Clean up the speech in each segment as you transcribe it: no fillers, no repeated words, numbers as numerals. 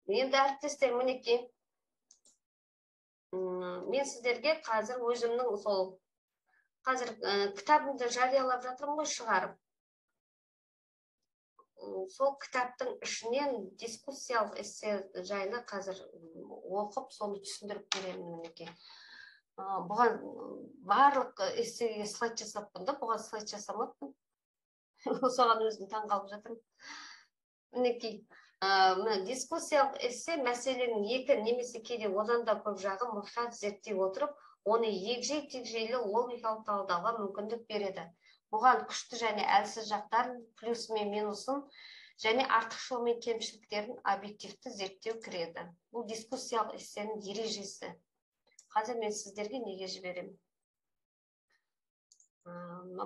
Енді әріптестер, мінекей, мен сіздерге қазір өзімнің сол қазір кітабымды жариялап жатырмын ғой, шығарып. Сол кітаптың ішінен дискуссиялық эссе жайлы қазір оқып, соны түсіндіріп беремін мінекей. Бұған барлық эссеге слайд жасаппын да, бұған слайд жасамаппын. Соған өзім таңғалып жатырмын. Мінекей, дискуссиялық эссе мәселенің екі немесе кейде одан да көп жағын мұқият зерттей отырып, оны егжей-тегжейлі логикалық талдауға мүмкіндік береді. Бұған күшті және әлсіз жақтарын, плюсы мен минусын және артықшылығы мен кемшіліктерін объективті зерттеу кіреді. Бұл дискуссиялық эссенің ережесі. Қазір мен сіздерге неге жіберемін?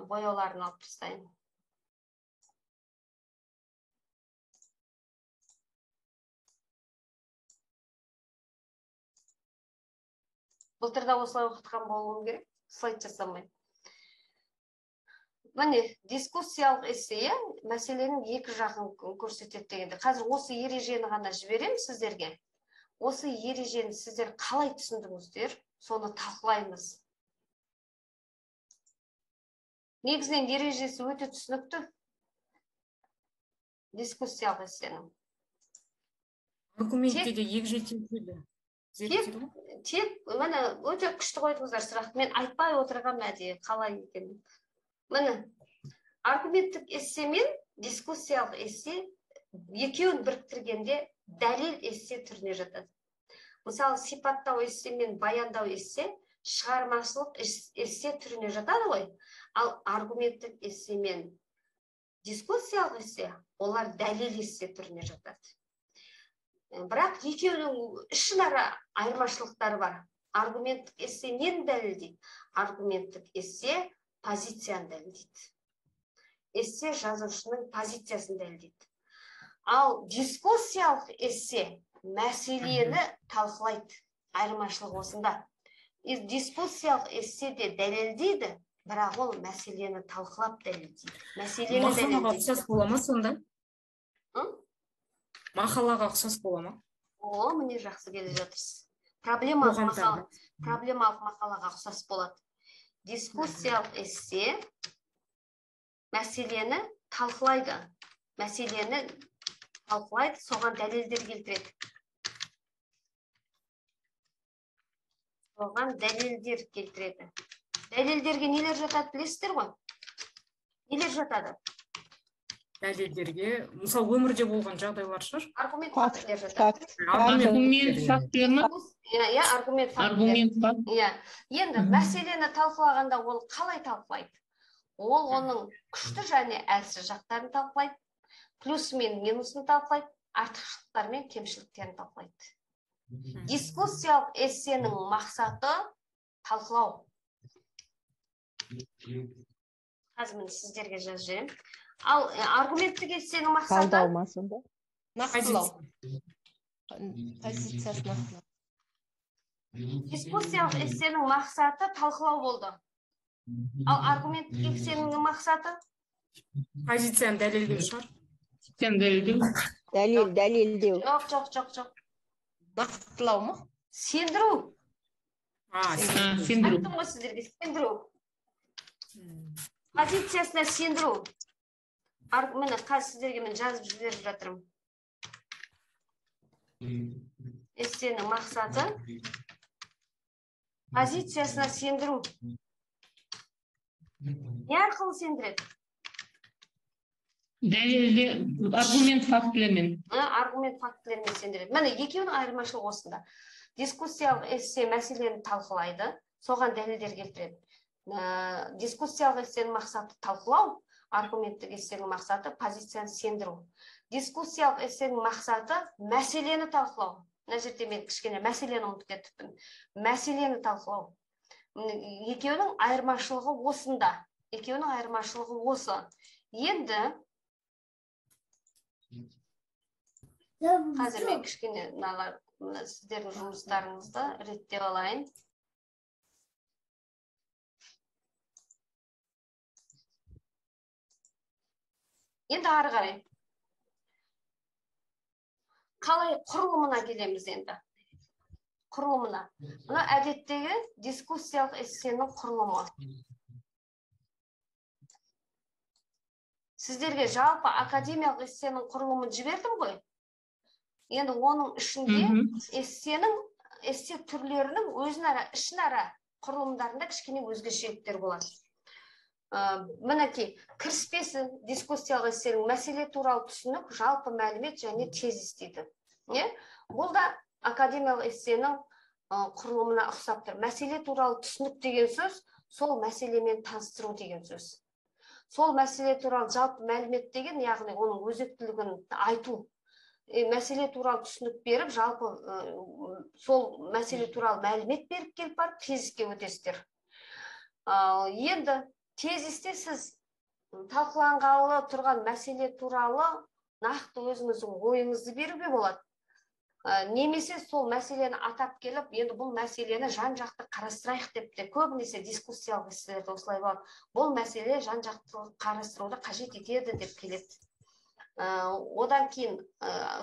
Бояуларын алып тастайын. Былтырда осылай оқытқан болуым керек, слайд жасамай. Міне, дискуссиялық эссе мәселенің екі жағын көрсетеді дегенде. Қазір осы ережені ғана жіберем сіздерге. Осы ережені сіздер қалай түсіндіңіздер, соны талқылаймыз. Негізінен ережесі өте түсінікті. Дискуссиялық эссенің. Аргументте де егжей-тегжейлі. Тек, міне, өте күшті қойдыңыздар сұрақ. Мен айтпай отырғам әдейі, қалай екенін. Міне, аргументтік эссе мен дискуссиялық эссе екеуін біріктіргенде дәлел эссе түріне жатады. Мысалы, сипаттау эссе мен баяндау эссе шығармашылық эссе түріне жатады ғой, ал аргументтік эссе мен дискуссиялық эссе олар дәлел эссе түріне жатады. Бірақ екеуінің ішінара айырмашылықтары бар. Аргументтік эссе нені дәлелдейді? Аргументтік эссе позицияны дәлелдейді. Эссе жазушының позициясын дәлелдейді. Ал дискуссиялық эссе мәселені талқылайды. Айырмашылық осында. Дискуссиялық эссе де дәлелдейді, бірақ ол мәселені талқылап дәлелдейді. Мәселені дәлелдейді. Мақалаға ұқсас бола ма сонда? Мақалаға ұқсас бола ма? О, міне жақсы келе жатырсыз. Проблемалық мақалаға ұқсас болады. Дискуссиялық эссе мәселені талқылайды. Мәселені талқылайды, соған дәлелдер келтіреді. Соған дәлелдер келтіреді. Дәлелдерге нелер жатады, білесіздер ғой? Нелер жатады? Дәлелдерге, мысалы, өмірде болған жағдайлар шығар? Аргумент фактілер жатады. Аргумент фактілер ма? Иә, аргумент фактілер. Енді мәселені талқылағанда ол қалай талқылайды? Ол оның күшті және әлсіз жақтарын талқылайды, плюсы мен минусын талқылайды, артықшылықтар мен кемшіліктерін талқылайды. Дискуссиялық эссенің мақсаты талқылау. Қазір мен сіздерге жазып жіберемін. Ал аргументтік эссенің мақсаты талдау ма сонда? Нақтылау. Позициясы нақтылау. Дискуссиялық эссенің мақсаты талқылау болды. Ал аргументтік эссенің мақсаты позицияны дәлелдеу шығар. Дәлелдеу. Жоқ. Нақтылау ма? Сендіру. Сендіру. Айттым ғой сіздерге, сендіру. Позициясына сендіру. Міне, қазір сіздерге мен жазып жіберіп жатырмын. Эссенің мақсаты позициясына сендіру. Не арқылы сендіреді? Дәлелде аргумент фактілермен. Аргумент фактілермен сендіреді. Міне, екеуінің айырмашылығы осында. Дискуссиялық эссе мәселені талқылайды, соған дәлелдер келтіреді. Дискуссиялық эссенің мақсаты талқылау, аргументтік эссенің мақсаты позицияны сендіру. Дискуссиялық эссенің мақсаты мәселені талқылау. Мына жерде мен кішкене мәселені ұмытып кетіппін. Мәселені талқылау. Екеуінің айырмашылығы осында. Екеуінің айырмашылығы осы. Енді қазір мен кішкене сіздердің жұмыстарыңызды реттеп алайын. Енді ары қарай. қалай құрылымына келеміз енді. Құрылымына. Мына әдеттегі дискуссиялық эссенің құрылымы. Сіздерге жалпы академиялық эссенің құрылымын жібердім ғой. Енді оның ішінде эссе түрлерінің ішінара құрылымдарында кішкене өзгешеліктер болады. Мінекей, кіріспесі дискуссиялық эссенің мәселе туралы түсінік, жалпы мәлімет және тезис дейді. Бұл да академиялық эссенің құрылымына ұқсап тұр. Мәселе туралы түсінік деген сөз, сол мәселемен таныстыру деген сөз. Сол мәселе туралы жалпы мәлімет деген, яғни оның өзектілігін айту. Мәселе туралы түсінік беріп, жалпы сол мәселе туралы мәлімет беріп келіп барып, тезиске өтесіздер. Енді тезисте сіз талқыланғалы тұрған мәселе туралы нақты өзіңіздің ойыңызды беруге болады. Немесе сол мәселені атап келіп, енді бұл мәселені жан-жақты қарастырайық деп те, көбінесе дискуссиялық эсселерде осылай болады. Бұл мәселе жан-жақты қарастыруды қажет етеді деп келеді. Одан кейін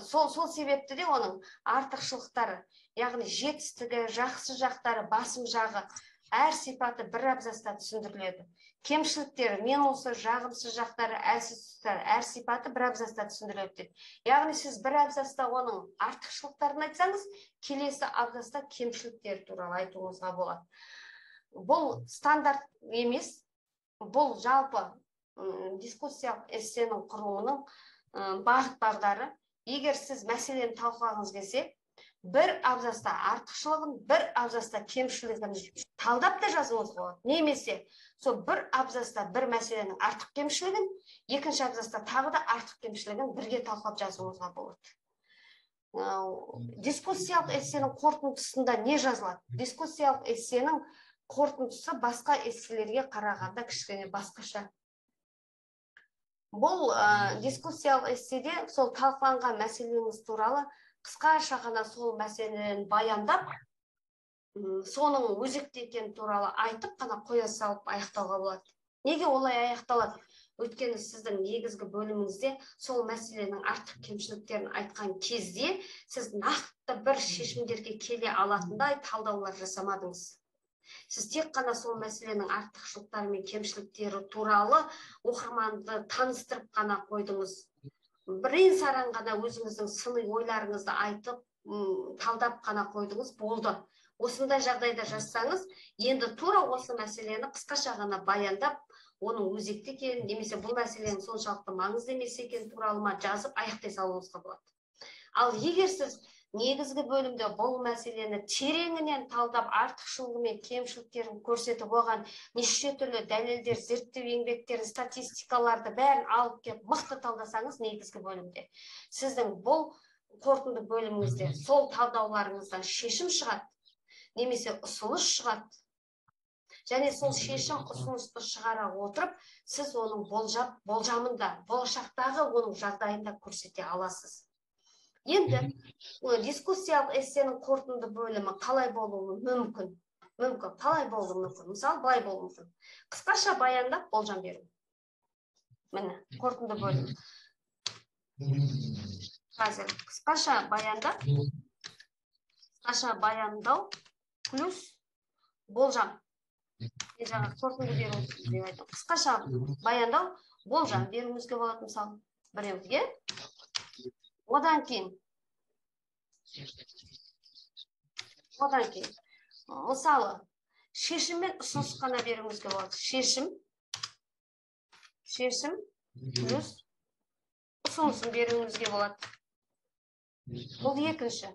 сол себепті де оның артықшылықтары, яғни жетістігі, жақсы жақтары, басым жағы әр сипаты бір абзаста түсіндіріледі. Кемшіліктері, минусы, жағымсыз жақтары, әлсіз тұстары, әр сипаты бір абзаста түсіндіріледі. Яғни сіз бір абзаста оның артықшылықтарын айтсаңыз, келесі абзаста кемшіліктері туралы айтуыңызға болады. Бұл стандарт емес, бұл жалпы дискуссиялық эссенің құрылымының бағыт-бағдары. Егер сіз мәселені талқылағыңыз келсе, бір абзаста артықшылығын, бір абзаста кемшілігін талдап та жазуыңызға болады. Немесе сол бір абзаста бір мәселенің артық кемшілігін, екінші абзаста тағы да артық кемшілігін бірге талқылап жазуыңызға болады. Дискуссиялық эссенің қорытындысында не жазылады? Дискуссиялық эссенің қорытындысы басқа эсселерге қарағанда кішкене басқаша. Бұл дискуссиялық эсседе сол талқыланған мәселеңіз туралы қысқаша ғана сол мәселені баяндап, соның өзекті екені туралы айтып қана қоя салып аяқтауға болады. Неге олай аяқталады? Өйткені сіздің негізгі бөліміңізде сол мәселенің артық кемшіліктерін айтқан кезде сіз нақты бір шешімдерге келе алатындай талдаулар жасамадыңыз. Сіз тек қана сол мәселенің артықшылықтары мен кемшіліктері туралы оқырманды таныстырып қана қойдыңыз. Бірен-саран ғана өзіңіздің сыни ойларыңызды айтып, талдап қана қойдыңыз, болды. Осындай жағдайда жазсаңыз, енді тура осы мәселені қысқаша ғана баяндап, оның өзекті екенін, немесе бұл мәселенің соншалықты маңызды емес екені туралы жазып аяқтай салуыңызға болады. Ал егер сіз негізгі бөлімде бұл мәселені тереңінен талдап, артықшылығы мен кемшіліктерін көрсетіп, оған неше түрлі дәлелдер, зерттеу еңбектерін, статистикаларды бәрін алып келіп мықты талдасаңыз, негізгі бөлімде сіздің бұл қорытынды бөліміңізде сол талдауларыңыздан шешім шығады, немесе ұсыныс шығады. Және сол шешім ұсынысты шығара отырып, сіз оның болжамында, болашақтағы оның жағдайында көрсете аласыз. Енді дискуссиялық эссенің қорытынды бөлімі қалай болуы мүмкін? Қалай болуы мүмкін? Мысалы, былай болуы мүмкін. Қысқаша баяндап болжам беру. Міне, қорытынды бөлім. Қазір қысқаша баяндау плюс болжам. Мен жаңа қорытынды беру деп айтам. Қысқаша баяндау, болжам беруімізге болады, мысалы, біреуге. Одан кейін, мысалы, шешім мен ұсыныс қана беруімізге болады. Шешім плюс ұсынысын беруімізге болады. Бұл екінші.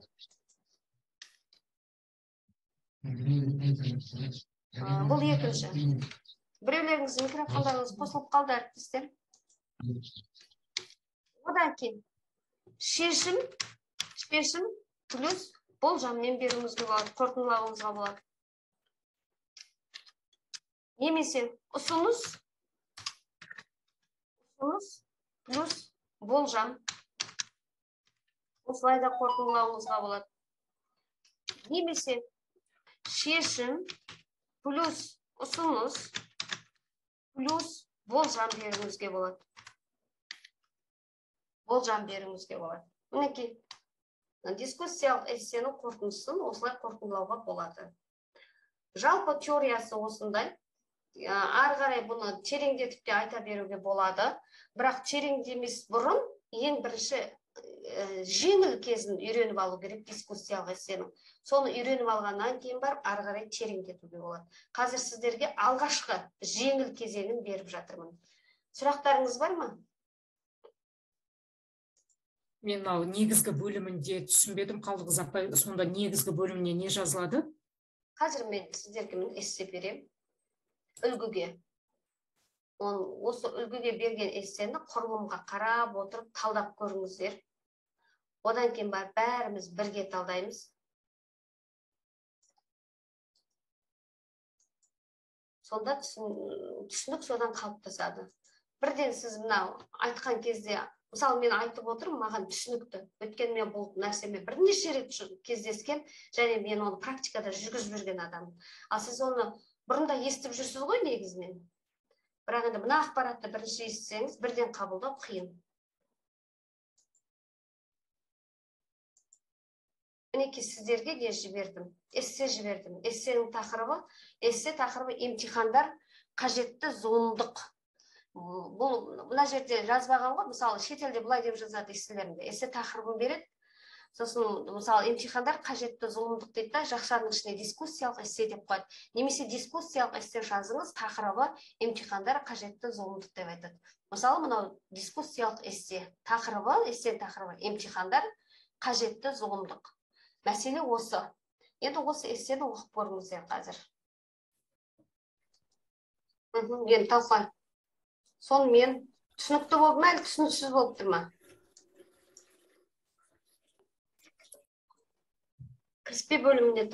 Біреулеріңіз микрофондарыңыз қосылып қалды, әріптестер. Одан кейін, шешім плюс болжаммен беруімізге болады, қорытындылауымызға болады. Немесе ұсыныс плюс болжам. Осылай да қорытындылауымызға болады. Немесе шешім плюс ұсыныс плюс болжам беруімізге болады. Мінекей, дискуссиялық эссенің қорытындысын осылай қорытындылауға болады. Жалпы теориясы осындай. Ары қарай бұны тереңдетіп те айта беруге болады. Бірақ тереңдемес бұрын ең бірінші жеңіл кезін үйреніп алу керек дискуссиялық эссенің. Соны үйреніп алғаннан кейін барып ары қарай тереңдетуге болады. Қазір сіздерге алғашқы жеңіл кезеңін беріп жатырмын. Сұрақтарыңыз бар ма? Мен негізгі бөлімінде түсінбедім, Қалдықыз апай, сонда негізгі бөліміне не жазылады? Қазір мен сіздерге эссе берем. Үлгіге. Осы үлгіге берген эссені құрылымға қарап отырып талдап көріңіздер. Одан кейін бәріміз бірге талдаймыз. Сонда түсінік содан қалыптасады. Бірден сіз мынау айтқан кезде, мысалы мен айтып отырмын, маған түсінікті. Өйткені мен бұл нәрсемен бірнеше рет кездескен, және мен оны практикада жүргізіп жүрген адаммын. Ал сіз оны бұрында естіп жүрсіз ғой негізінен. Бірақ енді мына ақпаратты бірінші естісеңіз, бірден қабылдау қиын. Мінекей сіздерге не жібердім? Эссе жібердім. Эссенің тақырыбы, эссе тақырыбы емтихандар қажетті зұлымдық. Бұл мына жерде жазбаған ғой, мысалы шетелде былай деп жазады эсселерінде. Эссе тақырыбын береді. Сосын, мысалы, емтихандар қажетті зұлымдық дейді да, жақшаның ішіне дискуссиялық эссе деп қойды. Немесе дискуссиялық эссе жазыңыз, тақырыбы емтихандар қажетті зұлымдық деп айтады. Мысалы, мынау дискуссиялық эссе тақырыбы, эссе тақырыбы емтихандар қажетті зұлымдық. Мәселе осы. Енді осы эссені оқып көріңіздер қазір. Енді талқылайық. Сонымен түсінікті болды ма, әлде түсініксіз болып тұр ма? Кіріспе бөліміне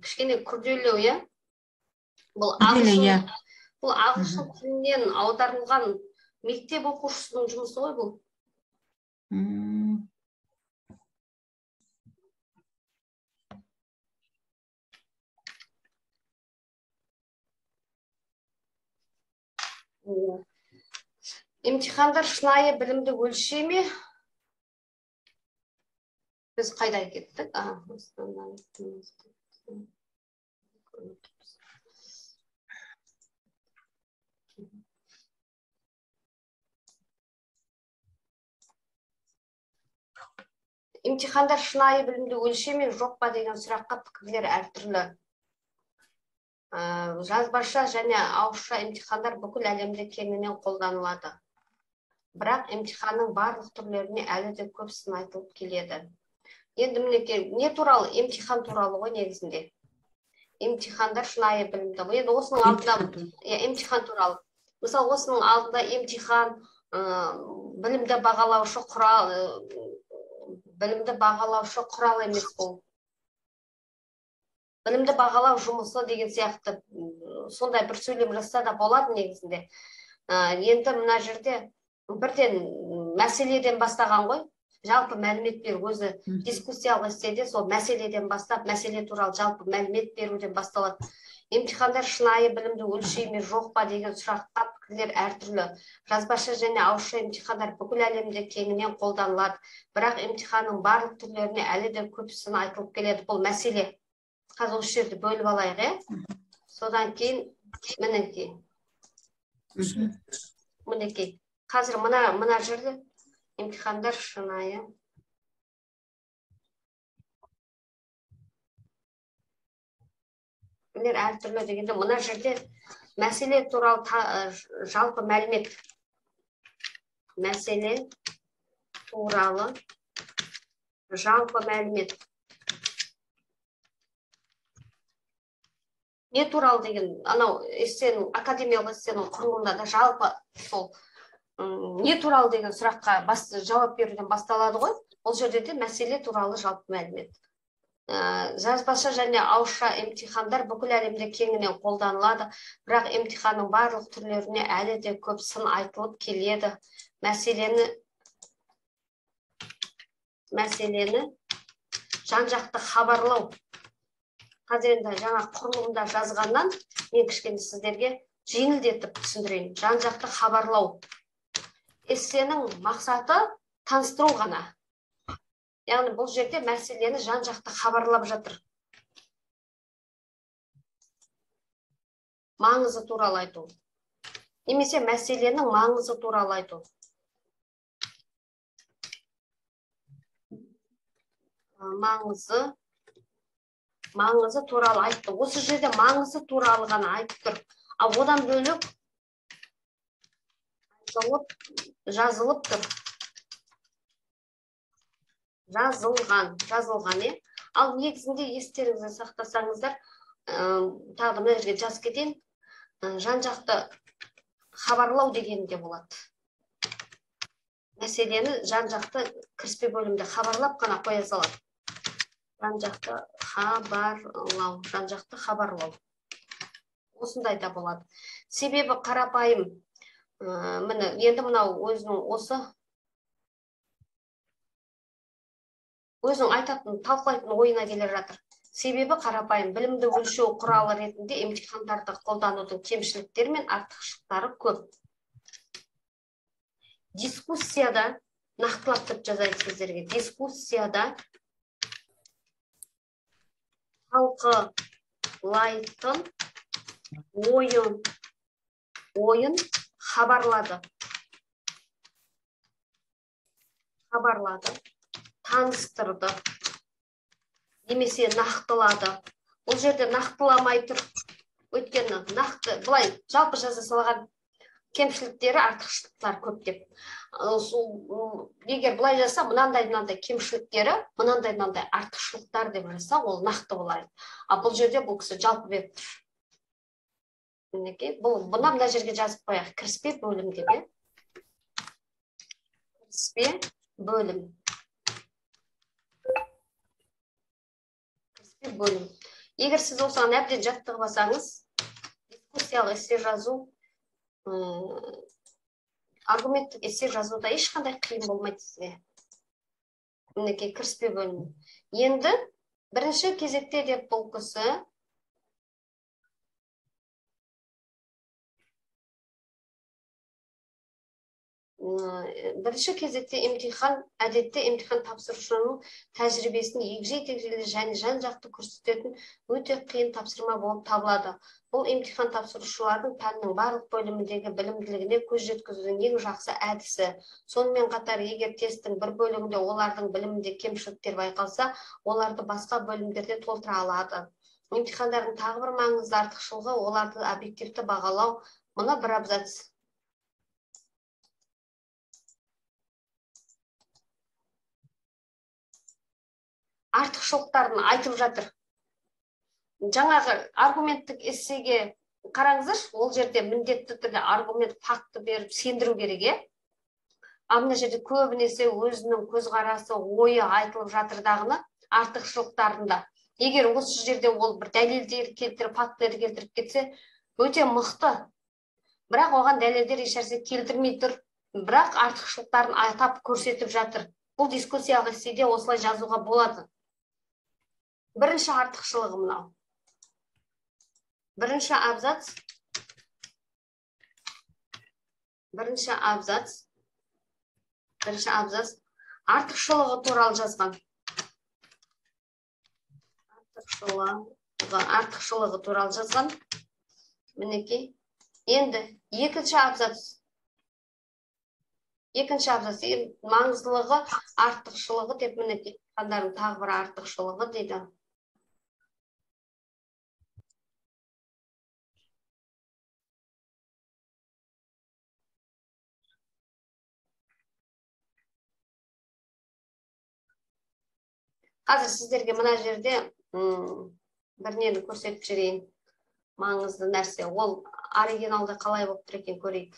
кішкене күрделеу, иә? Бұл ағылшын тілінен аударылған мектеп оқушысының жұмысы ғой бұл. Емтихандар шынайы білімді өлшей ме? Біз қайда кеттік? Емтихандар шынайы білімді өлшей ме, жоқ па деген сұраққа пікірлер әртүрлі. Жазбаша және ауызша емтихандар бүкіл әлемде кеңінен қолданылады. Бірақ емтиханның барлық түрлеріне әлі де көп сын айтылып келеді. Енді мінекей, не туралы? Емтихан туралы ғой негізінде. Емтихандар шынайы білімді. Енді осының алдында емтихан туралы. Мысалы, осының алдында емтихан білімді бағалаушы құрал емес бұл. Білімді бағалау жұмысы деген сияқты сондай бір сөйлем жасаса да болады негізінде. Енді мына жерде бірден мәселеден бастаған ғой. Жалпы мәлімет беру өзі дискуссиялық эсседе сол мәселеден бастап, мәселе туралы жалпы мәлімет беруден басталады. Емтихандар шынайы білімді өлшей ме, жоқ па деген сұраққа пікірлер әртүрлі. Жазбаша және ауызша емтихандар бүкіл әлемде кеңінен қолданылады. Бірақ емтиханның барлық түрлеріне әлі де көп сын айтылып келеді. Бұл мәселе. Қазір осы жерді бөліп алайық, е? Содан кейін мінекей. Қазір мына жерде емтихандар шынайы. Міне әртүрлі дегенде, мына жерде мәселе туралы жалпы мәлімет. Мәселе туралы жалпы мәлімет. Не туралы деген, анау эссенің, академиялық эссенің құрылымында да жалпы сол не туралы деген сұраққа жауап беруден басталады ғой. Ол жерде де мәселе туралы жалпы мәлімет. Жазбаша және ауызша емтихандар бүкіл әлемде кеңінен қолданылады, бірақ емтиханның барлық түрлеріне әлі де көп сын айтылып келеді. Мәселені жан-жақты хабарлау. Қазір енді жаңа құрылымда жазғаннан мен кішкене сіздерге жеңілдетіп түсіндірейін. Жан-жақты хабарлау. Эссенің мақсаты таныстыру ғана. Яғни бұл жерде мәселені жан-жақты хабарлап жатыр. Маңызы туралы айту. Немесе мәселенің маңызы туралы айту. Маңызы туралы айтты. Осы жерде маңызы туралы ғана айтып тұр. Ал одан бөлек жазылып тұр. Жазылған, е. Ал негізінде естеріңізде сақтасаңыздар, тағы мына жерге жазып кетейін. Жан-жақты хабарлау дегенде болады. Мәселені жан-жақты кіріспе бөлімде хабарлап қана қоя салады. Жан-жақты хабарлау. Осындай да болады. Себебі қарапайым, енді мынау өзінің өзің айтатын, талқылайтын ойына келе жатыр. Себебі қарапайым, білімді өлшеу құралы ретінде емтихандарды қолданудың кемшіліктері мен артықшылықтары көп. Дискуссияда, нақтылап тұрып жазайын сіздерге, дискуссияда талқылайтын ойын хабарлады, таныстырды, немесе нақтылады. Бұл жерде нақтыламай тұр. Өйткені нақты, бұлай жалпы жаза салған кемшіліктері, артықшылықтар көп деп. Егер бұлай жазса, мынандай кемшіліктері, мынандай артықшылықтар деп жазса, ол нақты болар. А бұл жерде бұл кісі жалпы беріп тұр. Бұна мына жерге жазып қояқ. Кіріспе бөлім деп. Кіріспе бөлім. Егер сіз осыған әбден жаттығып алсаңыз, дискуссиялық эссе жазу, аргументтік эссе жазуда ешқандай қиын болмайды сізге. Мінекей кіріспе бөлімі. Енді бірінші кезекте деп бұл кісі бірінші кезекте әдетте емтихан тапсырушының тәжірибесін егжей-тегжейлі және жан-жақты көрсететін өте қиын тапсырма болып табылады. Бұл емтихан тапсырушылардың пәннің барлық бөліміндегі білімділігіне көз жеткізудің ең жақсы әдісі. Сонымен қатар, егер тесттің бір бөлігінде олардың білімінде кемшіліктер байқалса, оларды басқа бөлімдерде толтыра алады. Емтихандардың тағы бір маңызды артықшылығы оларды объективті бағалау. Мұны бір абзац. Артықшылықтарын айтып жатыр. Жаңағы аргументтік эссеге қараңыздар, ол жерде міндетті түрде аргумент, факты беріп сендіру керек. Мына жерде көбінесе өзінің көзқарасы, ойы айтылып жатырдағыны артықшылықтарында. Егер осы жерде ол бір дәлелдер келтіріп, фактілер келтіріп кетсе, өте мықты. Бірақ оған дәлелдер ешнәрсе келтірмей тұр, бірақ артықшылықтарын атап көрсетіп жатыр. Бұл дискуссиялық эсседе осылай жазуға болады. Бірінші артықшылығы мынау. Бірінші абзац артықшылығы туралы жазған. Артықшылығы туралы жазған. Мінекей. Енді екінші абзац маңыздылығы, артықшылығы деп мінекей. Қандардың тағы бір артықшылығы дейді. Қазір сіздерге мына жерде бір нені көрсетіп жіберейін. Маңызды нәрсе. Ол оригиналда қалай болып тұр екен көрейік.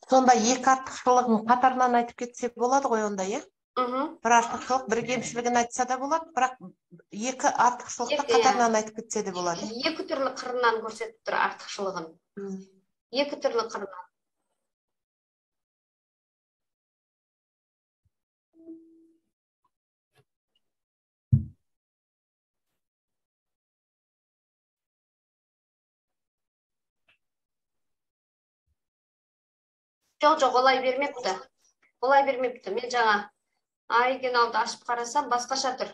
Сонда екі артықшылығын қатарынан айтып кетсе болады ғой онда, е? Бір артықшылық, бір кемшілігін айтса да болады, бірақ екі артықшылықты қатарынан айтып кетсе де болады. Екі түрлі қырынан көрсетіп тұр артықшылығын. Екі түрлі қырынан. Жоқ, олай бермепті. Мен жаңа оригиналды ашып қарасам, басқаша тұр.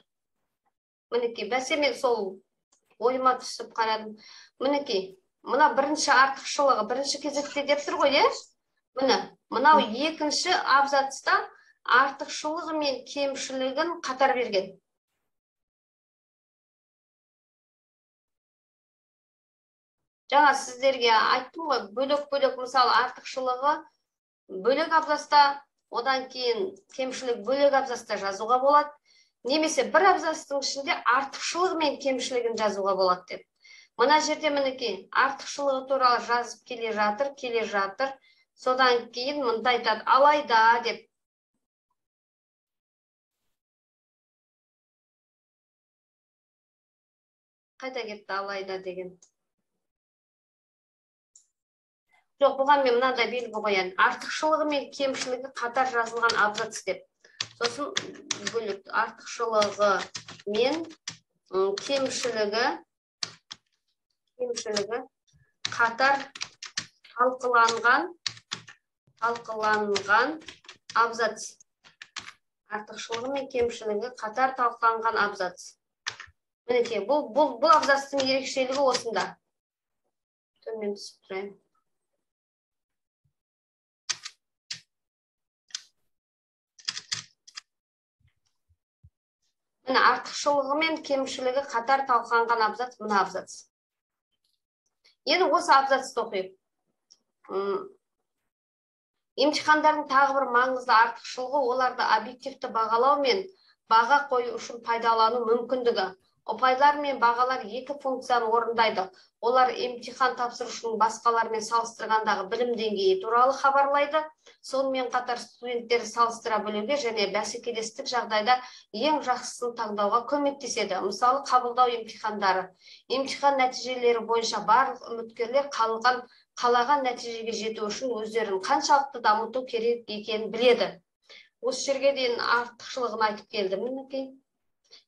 Мінекей, бәсе мен сол ойыма түсіп қарадым. Мінекей, мына бірінші артықшылығы, бірінші кезекте деп тұр ғой, Міне, мынау екінші абзацта артықшылығы мен кемшілігін қатар берген. Жаңа сіздерге айттым ғой, бөлек-бөлек, мысалы артықшылығы бөлек абзаста, одан кейін кемшілік бөлек абзаста жазуға болады. Немесе бір абзацтың ішінде артықшылығы мен кемшілігін жазуға болады деп. Мына жерде мінекей, артықшылығы туралы жазып келе жатыр. Содан кейін мында айтады, алайда деп. Қайда кетті алайда деген. Жоқ, бұған мен мынандай белгі қояйын. Артықшылығы мен кемшілігі қатар жазылған абзац деп. Сосын бөлек артықшылығы мен кемшілігі қатар талқыланған абзац. Артықшылығы мен кемшілігі қатар талқыланған абзац. Мінекей, бұл абзацтың ерекшелігі осында. Төмен түсіп тұрайын. Міне, артықшылығы мен кемшілігі қатар талқыланған абзац, мына абзац. Енді осы абзацты оқиық. Емтихандардың тағы бір маңызды артықшылығы оларды объективті бағалау мен баға қою үшін пайдалану мүмкіндігі. Ұпайлар мен бағалар екі функцияны орындайды. Олар емтихан тапсырушының басқалармен салыстырғандағы білім деңгейі туралы хабарлайды. Сонымен қатар студенттерді салыстыра білуге және бәсекелестік жағдайда ең жақсысын таңдауға көмектеседі. Мысалы, қабылдау емтихандары. Емтихан нәтижелері бойынша барлық үміткерлер қалаған нәтижеге жету үшін өздерін қаншалықты дамыту керек екенін біледі. Осы жерге дейін артықшылығын айтып келдім.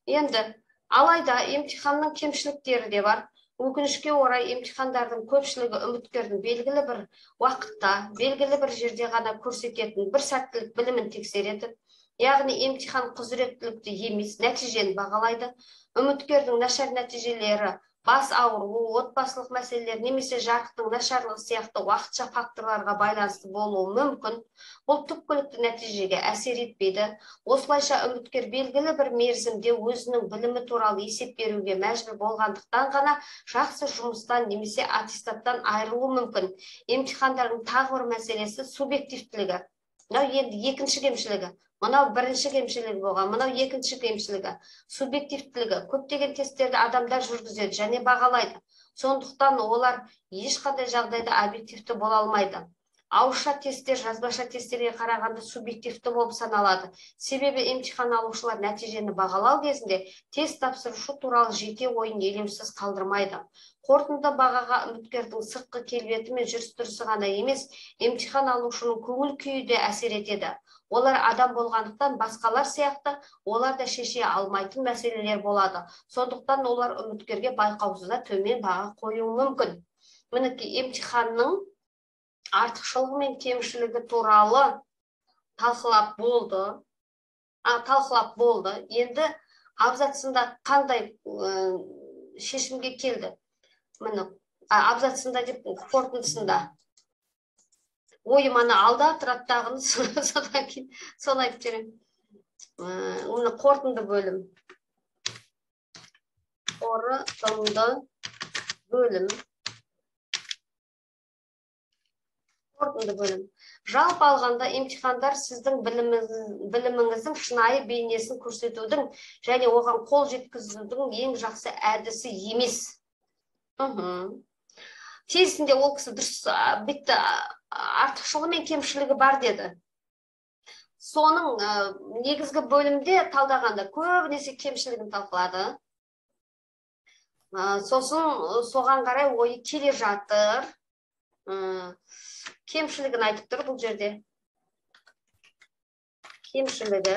Енді алайда емтиханның кемшіліктері де бар. Өкінішке орай емтихандардың көпшілігі үміткердің белгілі бір уақытта, белгілі бір жерде ғана көрсететін бір сәттілік білімін тексереді. Яғни емтихан құзыреттілікті емес, нәтижені бағалайды. Үміткердің нашар нәтижелері бас ауруы, отбасылық мәселелер немесе жарықтың нашарлығы сияқты уақытша факторларға байланысты болуы мүмкін. Бұл түпкілікті нәтижеге әсер етпейді. Осылайша үміткер белгілі бір мерзімде өзінің білімі туралы есеп беруге мәжбүр болғандықтан ғана жақсы жұмыстан немесе аттестаттан айырылуы мүмкін. Емтихандардың тағы бір мәселесі субъективтілігі. Мынау енді екінші кемшілігі. Мынау бірінші кемшілігі болған, мынау екінші кемшілігі. Субъективтілігі. Көптеген тесттерді адамдар жүргізеді және бағалайды. Сондықтан олар ешқандай жағдайда объективті бола алмайды. Ауызша тесттер жазбаша тесттерге қарағанда субъективті болып саналады. Себебі емтихан алушылар нәтижені бағалау кезінде тест тапсырушы туралы жеке ойын елеусіз қалдырмайды. Қорытынды бағаға үміткердің сыртқы келбеті мен жүріс-тұрысы ғана емес, емтихан алушының көңіл күйі де әсер етеді. Олар адам болғандықтан басқалар сияқты олар да шеше алмайтын мәселелер болады. Сондықтан олар үміткерге байқаусызда төмен баға қоюы мүмкін. Мінекей емтиханның артықшылығы мен кемшілігі туралы талқылап болды. Енді абзацында қандай шешімге келді? Міне, абзацында деп қорытындысында. Ойым ана алда тұраттағын содан кейін соны айтып беремін. Оны қорытынды бөлім. Қорытынды бөлім. Жалпы алғанда емтихандар сіздің біліміңіздің шынайы бейнесін көрсетудің және оған қол жеткізудің ең жақсы әдісі емес. Тезінде ол кісі дұрыс бітті артықшылығы мен кемшілігі бар деді. Соның негізгі бөлімде талдағанда көбінесе кемшілігін талқылады. Сосын соған қарай ойы келе жатыр. Кемшілігін айтып тұр бұл жерде. Кемшілігін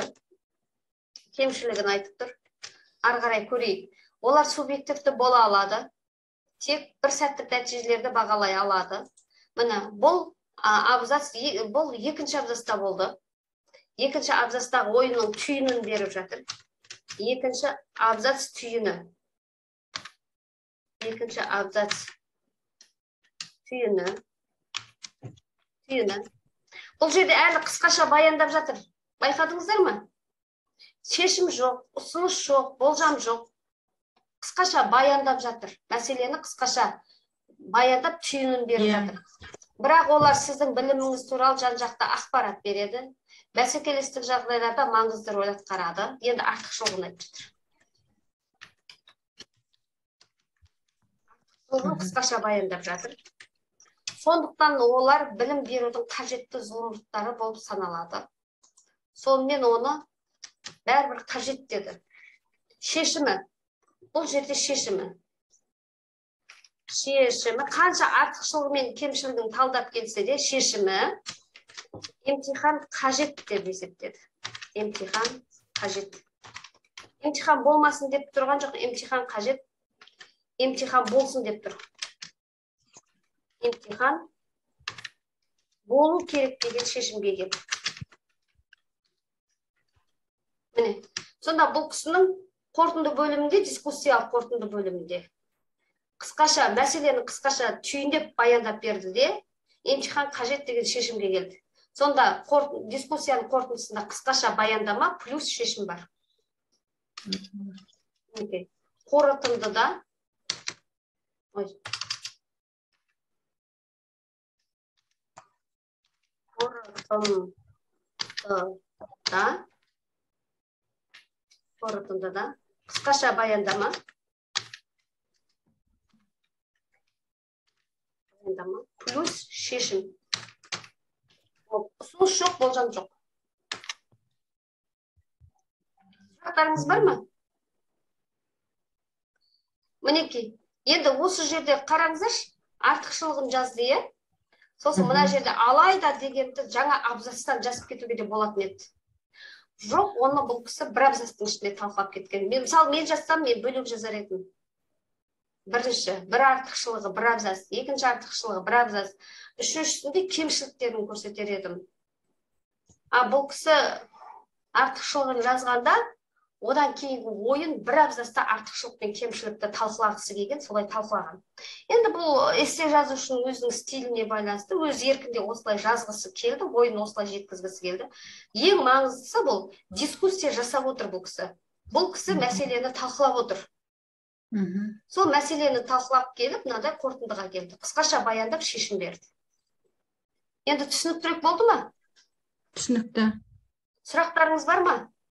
айтып тұр. Ары қарай көрейік. Олар субъективті бола алады. Тек бір сәттік нәтижелерді бағалай алады. Міне, бұл абзац бұл екінші абзаста болды. Екінші абзацтағы ойынның түйінін беріп жатыр. Екінші абзац түйіні. Екінші абзац түйіні. Бұл жерде әлі қысқаша баяндап жатыр. Байқадыңыздар ма? Шешім жоқ, ұсыныс жоқ, болжам жоқ. Қысқаша баяндап жатыр. Мәселені қысқаша баяндап түйінін беріп жатыр. Бірақ олар сіздің біліміңіз туралы жан-жақты ақпарат береді. Бәсекелестік жағдайларда маңызды рөл атқарады. Енді артықшылығын айтып жатыр. Артықшылығын қысқаша баяндап жатыр. Сондықтан олар білім берудің қажетті зұғымдықтары болып саналады. Сонымен оны бәрібір қажет деді. Шешімі. Бұл жерде шешімі. Қанша артықшылығы мен кемшілігін талдап келсе де, шешімі емтихан қажет деп есептеді. Емтихан қажет. Емтихан болмасын деп тұрған жоқ, емтихан қажет. Емтихан болсын деп тұр. Емтихан болу керек деген шешімге келді. Міне, сонда бұл кісінің қорытынды бөлімінде, дискуссиялық қорытынды бөлімінде қысқаша, мәселені қысқаша түйіндеп баяндап берді де, емтихан қажет деген шешімге келді. Сонда дискуссияның қорытындысында қысқаша баяндама плюс шешім бар. Қорытындыда қысқаша баяндама плюс шешім. Ұсыныс жоқ, болжам жоқ. Сұрақтарыңыз бар ма? Мінекей, енді осы жерде қараңыздаршы, артықшылығын жазды, е? Сосын мына жерде алайда дегенді жаңа абзацтан жазып кетуге де болатын еді. Жоқ, оны бұл кісі бір абзацтың ішінде талқылап кеткен. Мысалы, мен жазсам, мен бөлек жазар едім. Бірінші, бір артықшылығы бір абзац, екінші артықшылығы бір абзац, үшіншісінде кемшіліктерін көрсетер едім. Бұл кісі артықшылығын жазғанда, одан кейінгі ойын бір абзацта артықшылық пен кемшілікті талқылағысы келген, солай талқылаған. Енді бұл эссе жазушының өзінің стиліне байланысты, өз еркінде осылай жазғысы келді, ойын осылай жеткізгісі келді. Ең маңыздысы бұл дискуссия жасап отыр бұл кісі. Бұл кісі мәселені талқылап отыр. Сол мәселені талқылап келіп, мынадай қорытындыға келді. Қысқаша баяндап шешім берді. Енді түсініктірек болды ма? Түсінікті. Сұрақтарыңыз бар ма?